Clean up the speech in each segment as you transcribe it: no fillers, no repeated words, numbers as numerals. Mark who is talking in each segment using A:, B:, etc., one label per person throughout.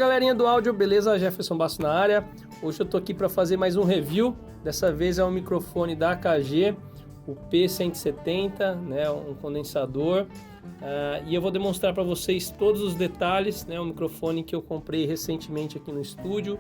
A: galerinha do áudio, beleza? Jefferson Basso na área. Hoje eu tô aqui para fazer mais um review. Dessa vez é um microfone da AKG, o P170, né, um condensador. E eu vou demonstrar para vocês todos os detalhes, né, um microfone que eu comprei recentemente aqui no estúdio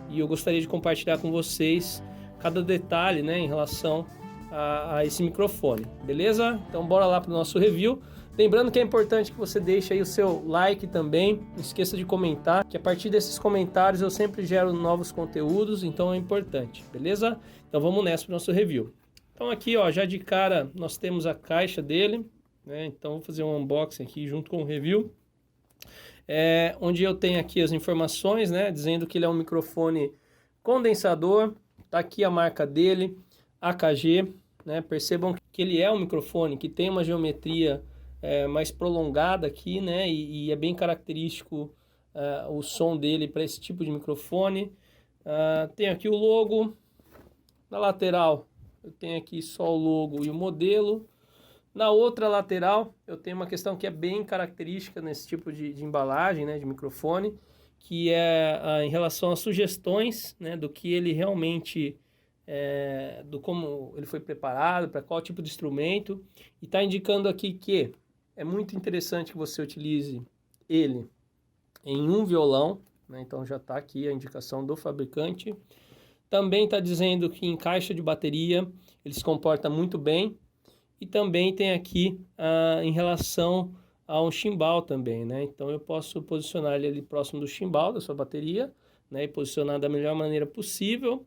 A: e eu gostaria de compartilhar com vocês cada detalhe, né, em relação a esse microfone, beleza? Então bora lá para o nosso review. Lembrando que é importante que você deixe aí o seu like também, não esqueça de comentar, que a partir desses comentários eu sempre gero novos conteúdos, então é importante, beleza? Então vamos nessa para o nosso review. Então aqui, ó, já de cara nós temos a caixa dele, né? Então vou fazer um unboxing aqui junto com o review, onde eu tenho aqui as informações, né, dizendo que ele é um microfone condensador, tá aqui a marca dele, AKG, né? Percebam que ele é um microfone que tem uma geometria mais prolongada aqui, né? E é bem característico o som dele para esse tipo de microfone. Tem aqui o logo. Na lateral eu tenho aqui só o logo e o modelo. Na outra lateral eu tenho uma questão que é bem característica nesse tipo de embalagem, né, de microfone, que é em relação às sugestões, né, do que ele realmente do como ele foi preparado, para qual tipo de instrumento, e está indicando aqui que é muito interessante que você utilize ele em um violão, né? Então já está aqui a indicação do fabricante. Também está dizendo que em caixa de bateria ele se comporta muito bem. E também tem aqui em relação a um chimbal também, né? Então eu posso posicionar ele ali próximo do chimbal da sua bateria, né? E posicionar da melhor maneira possível.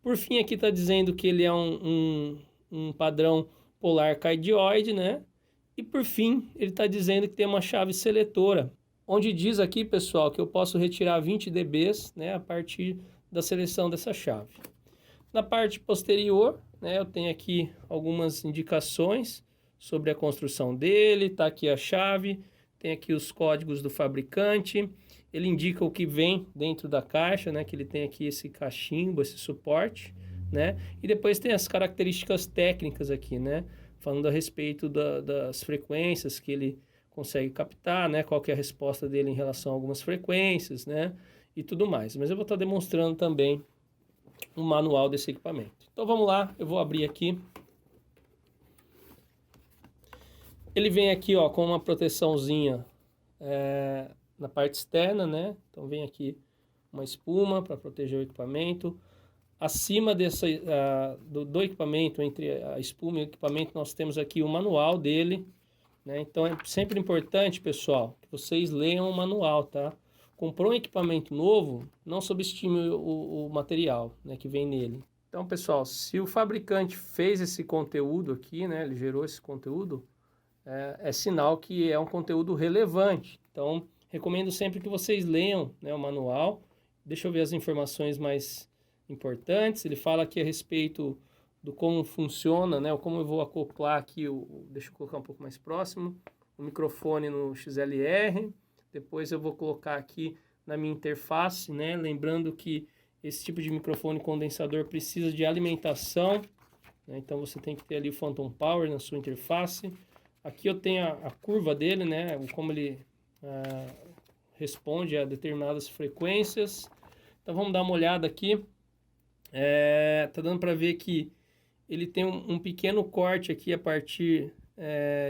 A: Por fim, aqui está dizendo que ele é um padrão polar cardioide, né? E por fim, ele está dizendo que tem uma chave seletora, onde diz aqui, pessoal, que eu posso retirar 20 dB, né, a partir da seleção dessa chave. Na parte posterior, né, eu tenho aqui algumas indicações sobre a construção dele, tá aqui a chave, tem aqui os códigos do fabricante, ele indica o que vem dentro da caixa, né, que ele tem aqui esse cachimbo, esse suporte, né, e depois tem as características técnicas aqui, né, falando a respeito das frequências que ele consegue captar, né, qual que é a resposta dele em relação a algumas frequências, né, e tudo mais. Mas eu vou estar demonstrando também um manual desse equipamento. Então vamos lá, eu vou abrir aqui. Ele vem aqui, ó, com uma proteçãozinha na parte externa, né? Então vem aqui uma espuma para proteger o equipamento. Acima do equipamento, entre a espuma e o equipamento, nós temos aqui o manual dele, né? Então é sempre importante, pessoal, que vocês leiam o manual, tá? Comprou um equipamento novo, não subestime o material, né, que vem nele. Então, pessoal, se o fabricante fez esse conteúdo aqui, né, ele gerou esse conteúdo, é sinal que é um conteúdo relevante. Então, recomendo sempre que vocês leiam, né, o manual. Deixa eu ver as informações mais importantes. Ele fala aqui a respeito do como funciona, né, como eu vou acoplar aqui, deixa eu colocar um pouco mais próximo, o microfone no XLR. Depois eu vou colocar aqui na minha interface, né? Lembrando que esse tipo de microfone condensador precisa de alimentação, né? Então você tem que ter ali o Phantom Power na sua interface. Aqui eu tenho a curva dele, né? Como ele responde a determinadas frequências. Então vamos dar uma olhada aqui. Tá dando para ver que ele tem um pequeno corte aqui a partir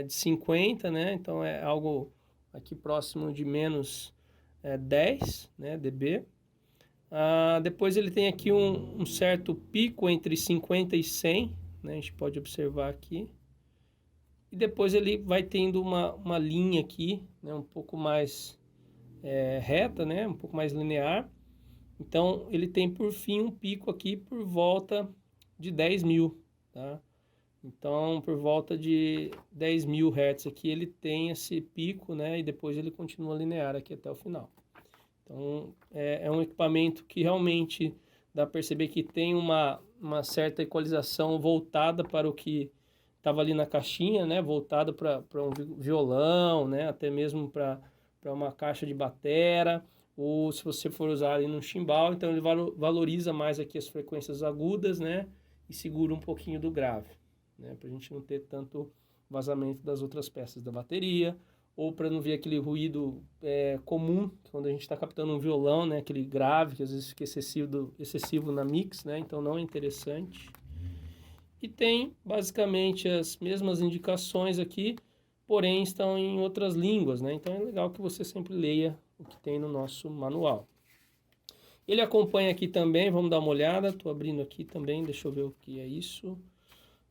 A: de 50, né? Então é algo aqui próximo de menos 10, né, dB. Depois ele tem aqui um certo pico entre 50 e 100, né, a gente pode observar aqui. E depois ele vai tendo uma linha aqui, né, um pouco mais reta, né, um pouco mais linear. Então ele tem por fim um pico aqui por volta de 10.000, tá? Então, por volta de 10.000 Hz aqui, ele tem esse pico, né? E depois ele continua linear aqui até o final. Então, é um equipamento que realmente dá para perceber que tem uma certa equalização voltada para o que estava ali na caixinha, né? Voltado para um violão, né? Até mesmo para uma caixa de batera, ou se você for usar ali no chimbal, então ele valoriza mais aqui as frequências agudas, né? E segura um pouquinho do grave, né, para a gente não ter tanto vazamento das outras peças da bateria ou para não vir aquele ruído comum, quando a gente está captando um violão, né? Aquele grave, que às vezes fica excessivo na mix, né? Então não é interessante. E tem basicamente as mesmas indicações aqui, porém estão em outras línguas, né? Então é legal que você sempre leia o que tem no nosso manual. Ele acompanha aqui também, vamos dar uma olhada, estou abrindo aqui também, deixa eu ver o que é isso.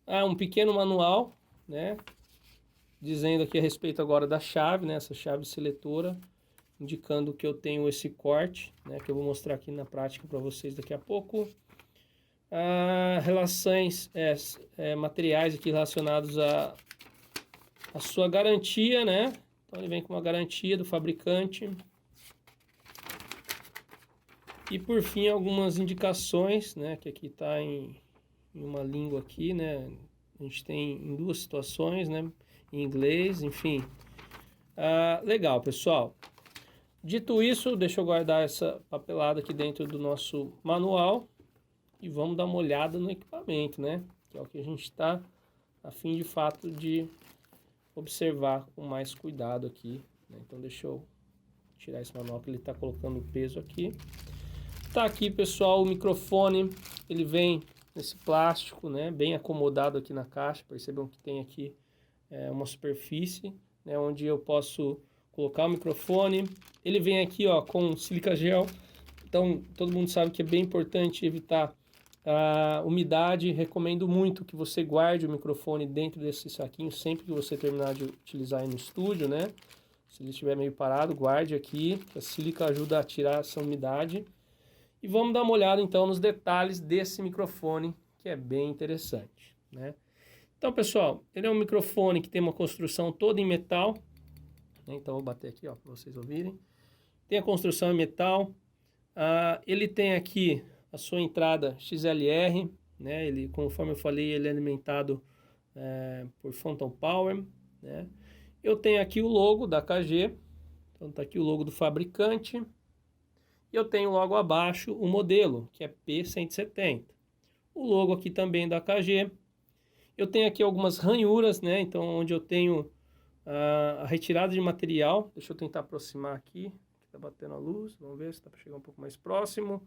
A: Um pequeno manual, né? Dizendo aqui a respeito agora da chave, né? Essa chave seletora, indicando que eu tenho esse corte, né? Que eu vou mostrar aqui na prática para vocês daqui a pouco. Relações, materiais aqui relacionados à sua garantia, né? Então ele vem com uma garantia do fabricante. E por fim algumas indicações, né? Que aqui está em uma língua aqui, né? A gente tem em duas situações, né? Em inglês, enfim. Legal, pessoal. Dito isso, deixa eu guardar essa papelada aqui dentro do nosso manual e vamos dar uma olhada no equipamento, né? Que é o que a gente está a fim de fato de observar com mais cuidado aqui, né? Então deixa eu tirar esse manual que ele está colocando o peso aqui. Tá aqui, pessoal, o microfone, ele vem nesse plástico, né, bem acomodado aqui na caixa. Percebam que tem aqui uma superfície, né, onde eu posso colocar o microfone. Ele vem aqui, ó, com sílica gel. Então todo mundo sabe que é bem importante evitar a umidade. Recomendo muito que você guarde o microfone dentro desse saquinho sempre que você terminar de utilizar aí no estúdio, né? Se ele estiver meio parado, guarde aqui, que a sílica ajuda a tirar essa umidade. E vamos dar uma olhada então nos detalhes desse microfone, que é bem interessante, né? Então, pessoal, ele é um microfone que tem uma construção toda em metal, né? Então vou bater aqui, ó, para vocês ouvirem. Tem a construção em metal. Ele tem aqui a sua entrada XLR, né? Ele, conforme eu falei, ele é alimentado por Phantom Power, né? Eu tenho aqui o logo da KG, então tá aqui o logo do fabricante. E eu tenho logo abaixo o modelo, que é P170. O logo aqui também da KG. Eu tenho aqui algumas ranhuras, né? Então, onde eu tenho a retirada de material. Deixa eu tentar aproximar aqui. Está batendo a luz. Vamos ver se dá para chegar um pouco mais próximo.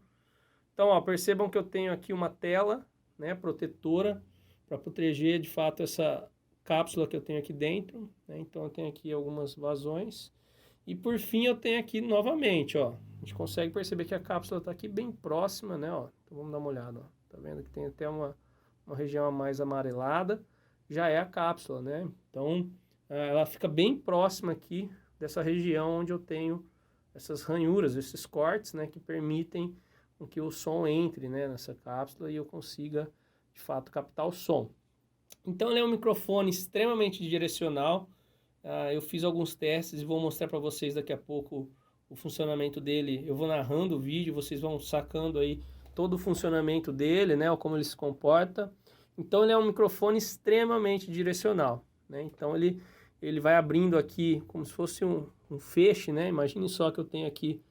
A: Então, ó, percebam que eu tenho aqui uma tela, né, protetora, para proteger de fato essa cápsula que eu tenho aqui dentro, né? Então, eu tenho aqui algumas vazões. E por fim eu tenho aqui novamente, ó, a gente consegue perceber que a cápsula está aqui bem próxima, né, ó. Então vamos dar uma olhada, ó. Tá vendo que tem até uma região mais amarelada, já é a cápsula, né. Então ela fica bem próxima aqui dessa região onde eu tenho essas ranhuras, esses cortes, né, que permitem com que o som entre, né, nessa cápsula e eu consiga de fato captar o som. Então ele é um microfone extremamente direcional. Eu fiz alguns testes e vou mostrar para vocês daqui a pouco o funcionamento dele. Eu vou narrando o vídeo, vocês vão sacando aí todo o funcionamento dele, né, como ele se comporta. Então ele é um microfone extremamente direcional, né? Então ele vai abrindo aqui como se fosse um feixe, né? Imagine só que eu tenho aqui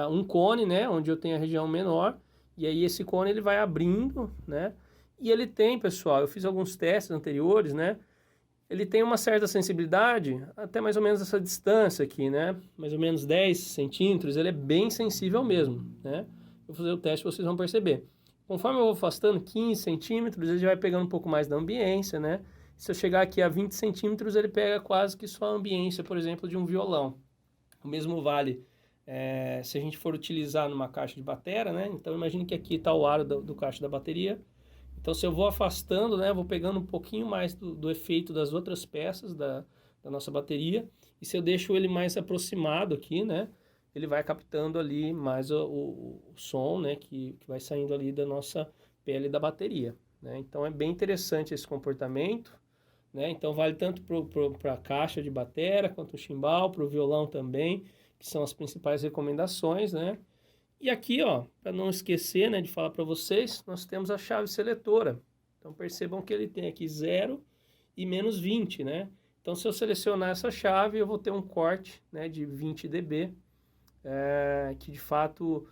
A: um cone, né, onde eu tenho a região menor, e aí esse cone ele vai abrindo, né? E ele tem, pessoal, eu fiz alguns testes anteriores, né? Ele tem uma certa sensibilidade, até mais ou menos essa distância aqui, né? Mais ou menos 10 centímetros, ele é bem sensível mesmo, né? Vou fazer o teste, vocês vão perceber. Conforme eu vou afastando 15 centímetros, ele já vai pegando um pouco mais da ambiência, né? Se eu chegar aqui a 20 centímetros, ele pega quase que só a ambiência, por exemplo, de um violão. O mesmo vale se a gente for utilizar numa caixa de bateria, né? Então imagine que aqui está o aro do caixa da bateria. Então se eu vou afastando, né, vou pegando um pouquinho mais do efeito das outras peças da nossa bateria. E se eu deixo ele mais aproximado aqui, né, ele vai captando ali mais o som, né, que vai saindo ali da nossa pele da bateria, né? Então é bem interessante esse comportamento, né? Então vale tanto para a caixa de bateria, quanto o chimbal, para o violão também, que são as principais recomendações, né? E aqui, ó, para não esquecer, né, de falar para vocês, nós temos a chave seletora. Então percebam que ele tem aqui 0 e menos 20, né? Então se eu selecionar essa chave, eu vou ter um corte, né, de 20 dB, que de fato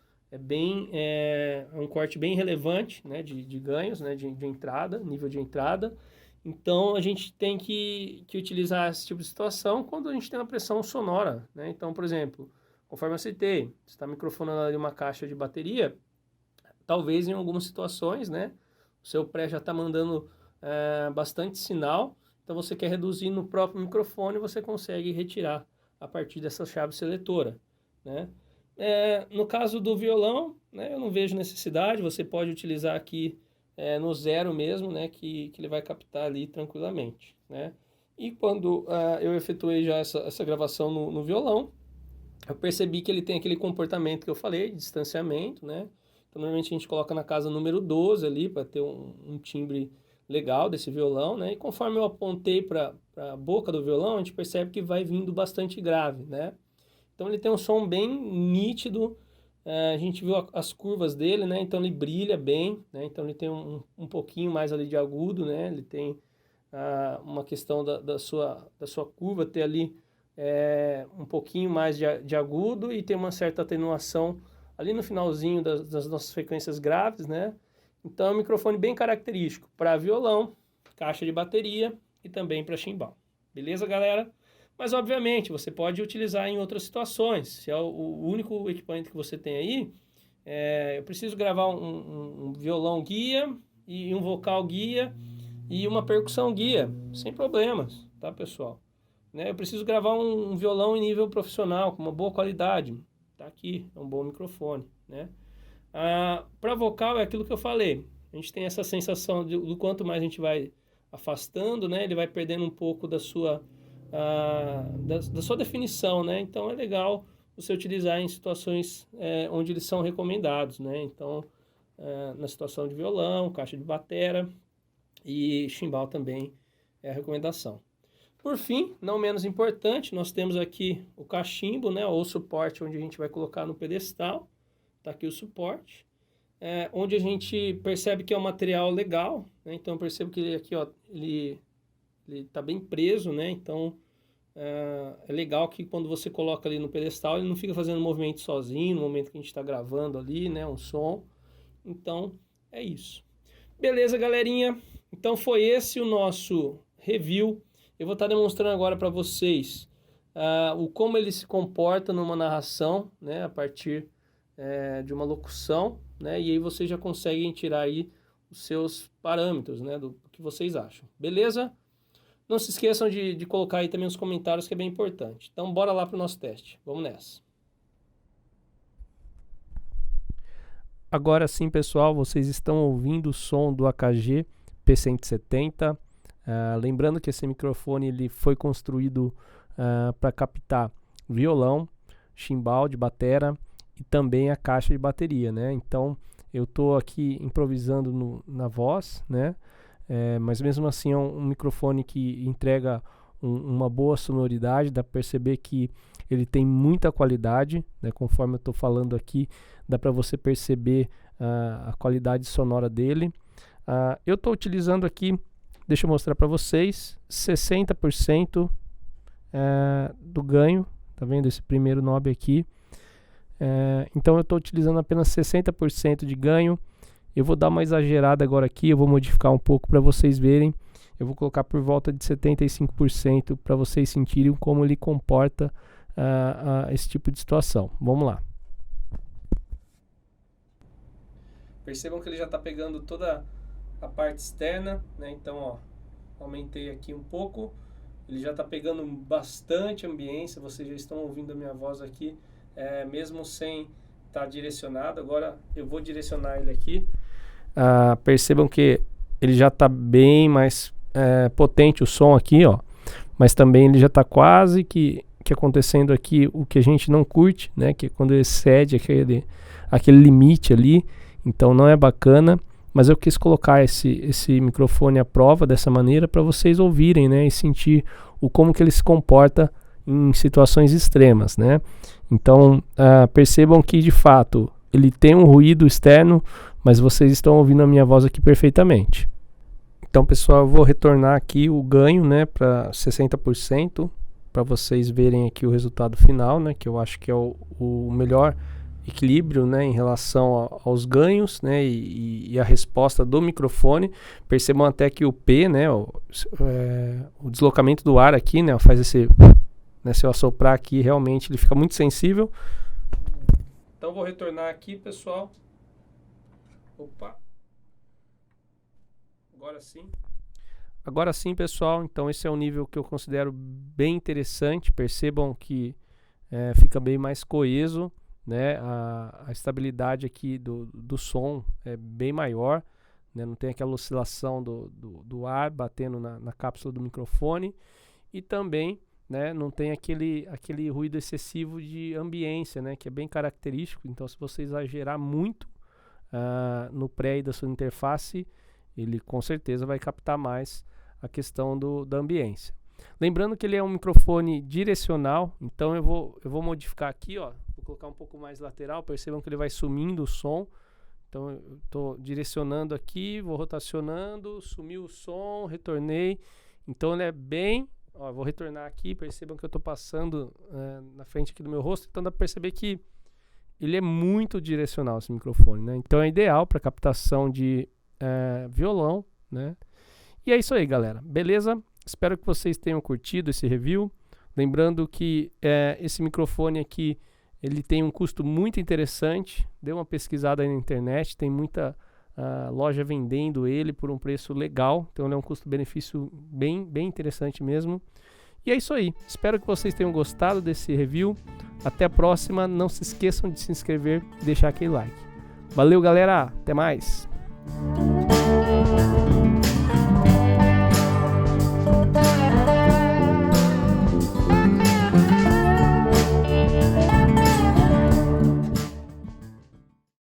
A: é um corte bem relevante, né, de ganhos, né, de entrada, nível de entrada. Então a gente tem que utilizar esse tipo de situação quando a gente tem uma pressão sonora, né? Então, por exemplo, conforme eu citei, você está microfonando ali uma caixa de bateria, talvez em algumas situações, né, o seu pré já está mandando bastante sinal, então você quer reduzir no próprio microfone, você consegue retirar a partir dessa chave seletora, né? No caso do violão, né, eu não vejo necessidade, você pode utilizar aqui no zero mesmo, né, que ele vai captar ali tranquilamente, né? E quando eu efetuei já essa gravação no violão, eu percebi que ele tem aquele comportamento que eu falei, de distanciamento, né? Então, normalmente a gente coloca na casa número 12 ali, para ter um timbre legal desse violão, né? E conforme eu apontei para a boca do violão, a gente percebe que vai vindo bastante grave, né? Então, ele tem um som bem nítido, a gente viu as curvas dele, né? Então, ele brilha bem, né? Então, ele tem um pouquinho mais ali de agudo, né? Ele tem uma questão da sua curva ter ali um pouquinho mais de agudo e tem uma certa atenuação ali no finalzinho das nossas frequências graves, né? Então é um microfone bem característico para violão, caixa de bateria e também para chimbal. Beleza, galera? Mas obviamente você pode utilizar em outras situações. Se é o único equipamento que você tem aí, eu preciso gravar um violão guia e um vocal guia e uma percussão guia, sem problemas, tá, pessoal? Né? Eu preciso gravar um violão em nível profissional, com uma boa qualidade. Tá aqui, é um bom microfone, né? Para vocal é aquilo que eu falei. A gente tem essa sensação do quanto mais a gente vai afastando, né? Ele vai perdendo um pouco da sua definição, né? Então é legal você utilizar em situações onde eles são recomendados, né? Então, na situação de violão, caixa de batera e chimbal também é a recomendação. Por fim, não menos importante, nós temos aqui o cachimbo, né, ou suporte onde a gente vai colocar no pedestal. Está aqui o suporte, onde a gente percebe que é um material legal, né? Então eu percebo que ele aqui, ó, ele está bem preso, né? Então é legal que quando você coloca ali no pedestal, ele não fica fazendo movimento sozinho no momento que a gente está gravando ali, né, um som. Então é isso. Beleza, galerinha? Então foi esse o nosso review. Eu vou estar demonstrando agora para vocês como ele se comporta numa narração, né, a partir de uma locução, né, e aí vocês já conseguem tirar aí os seus parâmetros, né, do que vocês acham. Beleza? Não se esqueçam de colocar aí também os comentários, que é bem importante. Então bora lá para o nosso teste. Vamos nessa. Agora sim, pessoal, vocês estão ouvindo o som do AKG P170. Lembrando que esse microfone ele foi construído para captar violão, chimbal de batera e também a caixa de bateria, né? Então eu estou aqui improvisando na voz, né? Mas mesmo assim é um microfone que entrega uma boa sonoridade, dá para perceber que ele tem muita qualidade, né? Conforme eu estou falando aqui, dá para você perceber a qualidade sonora dele. Eu estou utilizando aqui, deixa eu mostrar para vocês, 60% do ganho, tá vendo esse primeiro knob aqui? Então eu estou utilizando apenas 60% de ganho. Eu vou dar uma exagerada agora aqui, eu vou modificar um pouco para vocês verem. Eu vou colocar por volta de 75% para vocês sentirem como ele comporta esse tipo de situação. Vamos lá. Percebam que ele já está pegando toda a parte externa, né? Então, ó, aumentei aqui um pouco. Ele já está pegando bastante ambiência. Vocês já estão ouvindo a minha voz aqui, mesmo sem estar direcionado. Agora eu vou direcionar ele aqui. Percebam que ele já está bem mais potente o som aqui, ó. Mas também ele já está quase que acontecendo aqui o que a gente não curte, né? Que é quando excede aquele limite ali. Então não é bacana, mas eu quis colocar esse microfone à prova dessa maneira para vocês ouvirem, né, e sentir como que ele se comporta em situações extremas, né? Então percebam que de fato ele tem um ruído externo, mas vocês estão ouvindo a minha voz aqui perfeitamente. Então, pessoal, eu vou retornar aqui o ganho, né, para 60%, para vocês verem aqui o resultado final, né, que eu acho que é o melhor equilíbrio, né, em relação aos ganhos, né, e a resposta do microfone. Percebam até que o P, né, o deslocamento do ar aqui, né, faz esse, né, se eu assoprar aqui, realmente ele fica muito sensível. Então vou retornar aqui, pessoal. Opa. Agora sim, pessoal. Então esse é um nível que eu considero bem interessante. Percebam que fica bem mais coeso, né? A estabilidade aqui do som é bem maior, né? Não tem aquela oscilação do ar batendo na cápsula do microfone, e também, né, não tem aquele ruído excessivo de ambiência, né, que é bem característico. Então, se você exagerar muito no pré da sua interface, ele com certeza vai captar mais a questão da ambiência. Lembrando que ele é um microfone direcional, então eu vou modificar aqui, ó, vou colocar um pouco mais lateral. Percebam que ele vai sumindo o som. Então eu estou direcionando aqui, vou rotacionando, sumiu o som, retornei. Então ele é bem, ó, vou retornar aqui, percebam que eu estou passando na frente aqui do meu rosto, então dá para perceber que ele é muito direcional, esse microfone, né? Então é ideal para captação de violão, né? E é isso aí, galera, beleza? Espero que vocês tenham curtido esse review. Lembrando que esse microfone aqui, ele tem um custo muito interessante. Dê uma pesquisada aí na internet, tem muita loja vendendo ele por um preço legal. Então ele é um custo-benefício bem interessante mesmo. E é isso aí, espero que vocês tenham gostado desse review. Até a próxima, não se esqueçam de se inscrever e deixar aquele like. Valeu, galera, até mais!